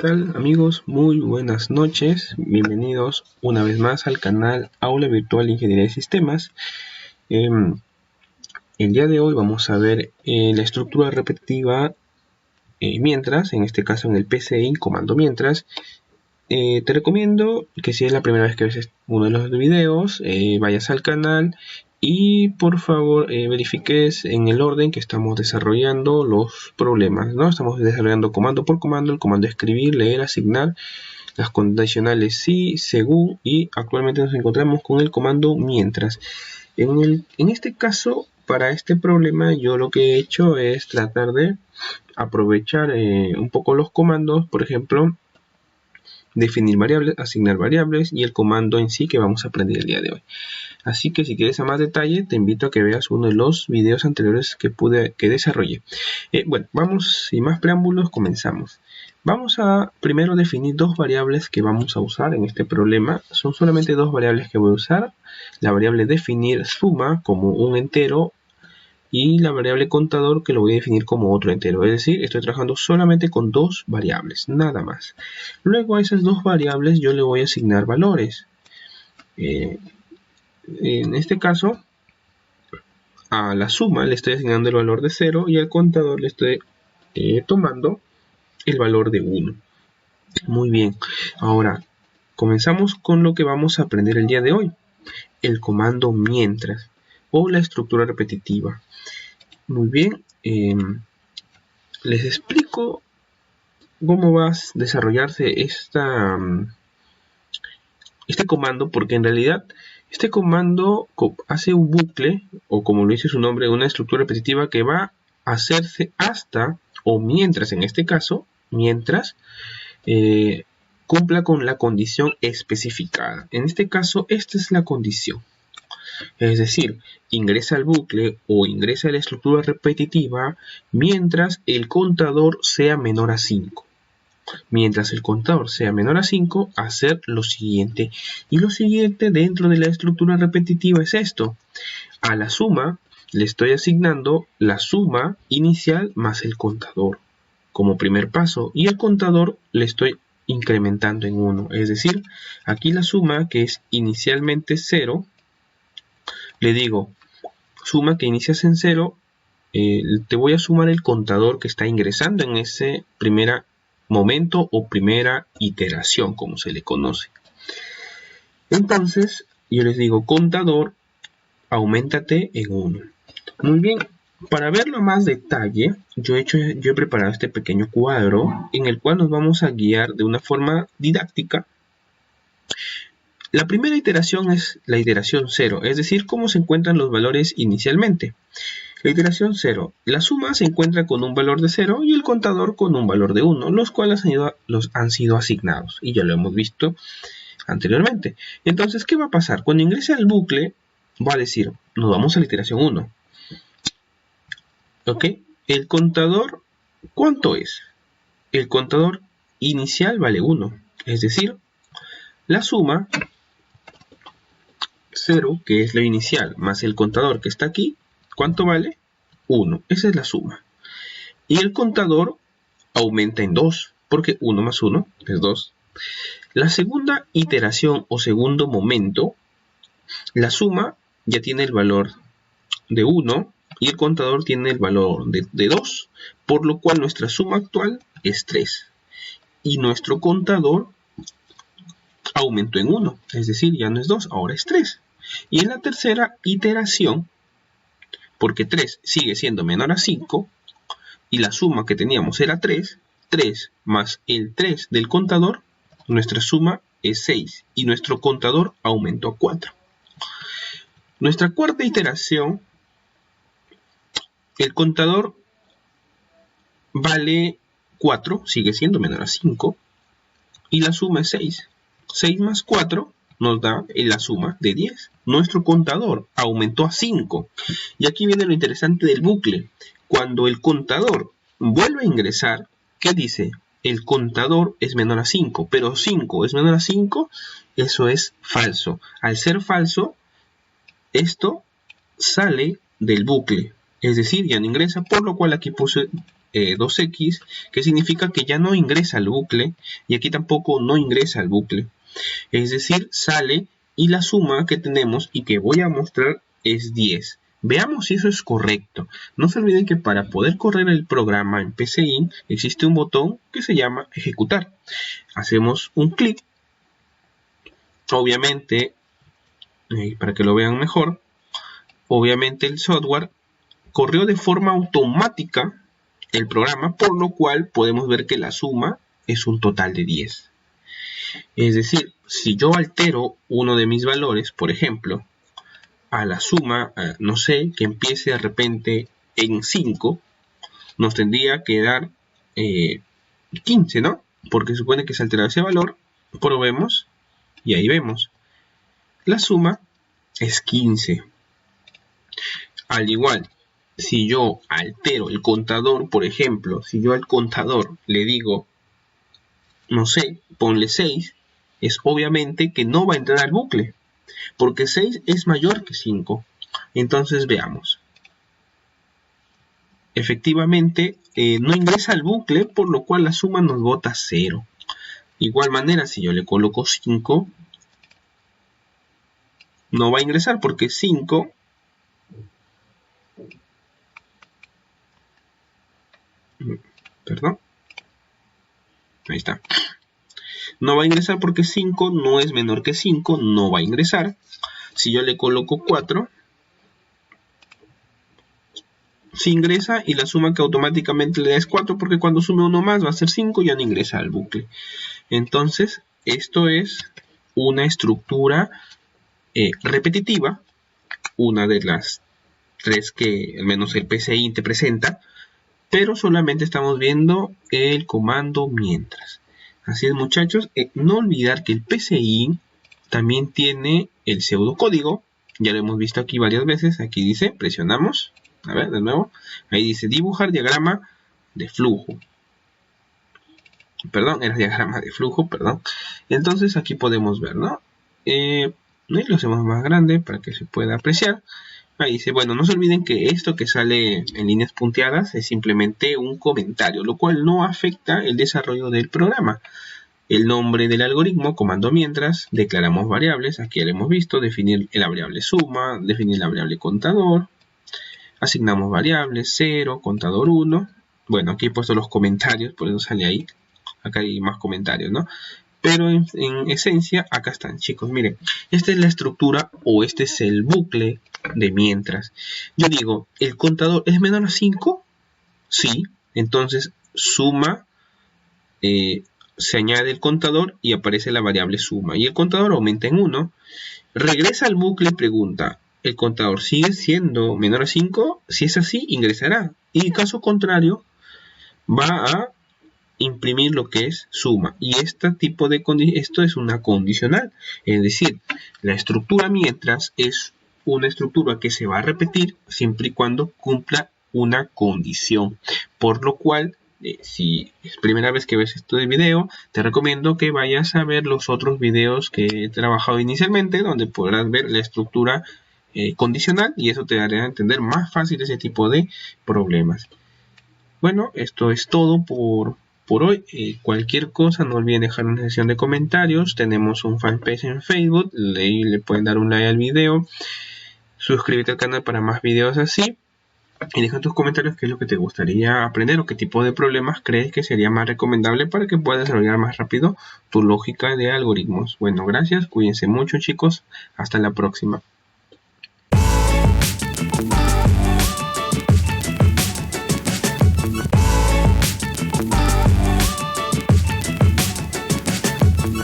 tal amigos? Muy buenas noches, bienvenidos una vez más al canal Aula Virtual de Ingeniería de Sistemas. El día de hoy vamos a ver la estructura repetitiva mientras, en este caso en el PCI, comando mientras. Te recomiendo que si es la primera vez que ves uno de los videos, vayas al canal y por favor verifiques en el orden que estamos desarrollando los problemas, ¿no? Estamos desarrollando comando por comando, el comando escribir, leer, asignar, las condicionales sí, según, y actualmente nos encontramos con el comando mientras. En este caso, para este problema, yo lo que he hecho es tratar de aprovechar un poco los comandos, por ejemplo, definir variables, asignar variables y el comando en sí que vamos a aprender el día de hoy. Así que si quieres a más detalle, te invito a que veas uno de los videos anteriores que desarrollé. Bueno, vamos, sin más preámbulos, comenzamos. Vamos a primero definir dos variables que vamos a usar en este problema. Son solamente dos variables que voy a usar. La variable definir suma como un entero y la variable contador que lo voy a definir como otro entero. Es decir, estoy trabajando solamente con dos variables, nada más. Luego a esas dos variables yo le voy a asignar valores. En este caso, a la suma le estoy asignando el valor de 0 y al contador le estoy tomando el valor de 1. Muy bien, ahora comenzamos con lo que vamos a aprender el día de hoy. El comando mientras o la estructura repetitiva. Muy bien, les explico cómo va a desarrollarse este comando, porque en realidad este comando hace un bucle, o como lo dice su nombre, una estructura repetitiva que va a hacerse hasta, o mientras, en este caso, mientras cumpla con la condición especificada. En este caso, esta es la condición. Es decir, ingresa al bucle o ingresa a la estructura repetitiva mientras el contador sea menor a 5. Mientras el contador sea menor a 5, hacer lo siguiente. Y lo siguiente dentro de la estructura repetitiva es esto. A la suma le estoy asignando la suma inicial más el contador como primer paso. Y el contador le estoy incrementando en 1. Es decir, aquí la suma, que es inicialmente 0, le digo, suma que inicias en 0, te voy a sumar el contador que está ingresando en ese primer momento o primera iteración, como se le conoce. Entonces, yo les digo, contador, auméntate en 1. Muy bien, para verlo a más detalle, yo he preparado este pequeño cuadro en el cual nos vamos a guiar de una forma didáctica. La primera iteración es la iteración 0, es decir, cómo se encuentran los valores inicialmente. La iteración 0, la suma se encuentra con un valor de 0 y el contador con un valor de 1, los cuales han sido asignados, y ya lo hemos visto anteriormente. Entonces, ¿qué va a pasar? Cuando ingrese al bucle, va a decir, nos vamos a la iteración 1. ¿Ok? El contador, ¿cuánto es? El contador inicial vale 1, es decir, la suma 0, que es lo inicial, más el contador que está aquí, ¿cuánto vale? 1. Esa es la suma. Y el contador aumenta en 2, porque 1 más 1 es 2. La segunda iteración o segundo momento, la suma ya tiene el valor de 1 y el contador tiene el valor de 2, por lo cual nuestra suma actual es 3. Y nuestro contador aumentó en 1, es decir, ya no es 2, ahora es 3. Y en la tercera iteración, porque 3 sigue siendo menor a 5, y la suma que teníamos era 3, 3 más el 3 del contador, nuestra suma es 6, y nuestro contador aumentó a 4. Nuestra cuarta iteración, el contador vale 4, sigue siendo menor a 5, y la suma es 6. 6 más 4 nos da la suma de 10. Nuestro contador aumentó a 5. Y aquí viene lo interesante del bucle. Cuando el contador vuelve a ingresar, ¿qué dice? El contador es menor a 5, pero 5 es menor a 5, eso es falso. Al ser falso, esto sale del bucle, es decir, ya no ingresa, por lo cual aquí puse 2x, que significa que ya no ingresa al bucle, y aquí tampoco no ingresa al bucle. Es decir, sale y la suma que tenemos y que voy a mostrar es 10. Veamos si eso es correcto. No se olviden que para poder correr el programa en PCI existe un botón que se llama ejecutar. Hacemos un clic. Obviamente, para que lo vean mejor, obviamente el software corrió de forma automática el programa, por lo cual podemos ver que la suma es un total de 10. Es decir, si yo altero uno de mis valores, por ejemplo, a la suma, no sé, que empiece de repente en 5, nos tendría que dar 15, ¿no? Porque supone que se altera ese valor, probemos, y ahí vemos. La suma es 15. Al igual, si yo altero el contador, por ejemplo, si yo al contador le digo, no sé, ponle 6, es obviamente que no va a entrar al bucle, porque 6 es mayor que 5. Entonces veamos. Efectivamente, no ingresa al bucle, por lo cual la suma nos bota 0. De igual manera, si yo le coloco 5, no va a ingresar porque 5... Perdón. Ahí está. No va a ingresar porque 5 no es menor que 5, no va a ingresar. Si yo le coloco 4, sí ingresa y la suma que automáticamente le da es 4 porque cuando sume uno más va a ser 5 y ya no ingresa al bucle. Entonces, esto es una estructura repetitiva, una de las 3 que al menos el PCI te presenta, pero solamente estamos viendo el comando mientras. Así es, muchachos, no olvidar que el PCI también tiene el pseudocódigo, ya lo hemos visto aquí varias veces. Aquí dice, presionamos, a ver de nuevo, ahí dice dibujar diagrama de flujo, perdón, era diagrama de flujo, perdón. Entonces aquí podemos ver, ¿no? Y lo hacemos más grande para que se pueda apreciar. Ahí dice, bueno, no se olviden que esto que sale en líneas punteadas es simplemente un comentario, lo cual no afecta el desarrollo del programa. El nombre del algoritmo, comando mientras, declaramos variables, aquí ya lo hemos visto, definir la variable suma, definir la variable contador, asignamos variables, 0, contador 1, bueno, aquí he puesto los comentarios, por eso sale ahí, acá hay más comentarios, ¿no? Pero en esencia, acá están, chicos, miren, esta es la estructura o este es el bucle de mientras. Yo digo, ¿el contador es menor a 5? Sí, entonces suma, se añade el contador y aparece la variable suma. Y el contador aumenta en 1. Regresa al bucle y pregunta, ¿el contador sigue siendo menor a 5? Si es así, ingresará. Y en caso contrario, va a imprimir lo que es suma. Y esto es una condicional. Es decir, la estructura mientras es una estructura que se va a repetir siempre y cuando cumpla una condición. Por lo cual, si es primera vez que ves este video, te recomiendo que vayas a ver los otros videos que he trabajado inicialmente, donde podrás ver la estructura condicional, y eso te hará entender más fácil ese tipo de problemas. Bueno, esto es todo por hoy. Cualquier cosa, no olviden dejar una sección de comentarios. Tenemos un fanpage en Facebook, le pueden dar un like al video. Suscríbete al canal para más videos así. Y deja en tus comentarios qué es lo que te gustaría aprender o qué tipo de problemas crees que sería más recomendable para que puedas desarrollar más rápido tu lógica de algoritmos. Bueno, gracias, cuídense mucho, chicos. Hasta la próxima.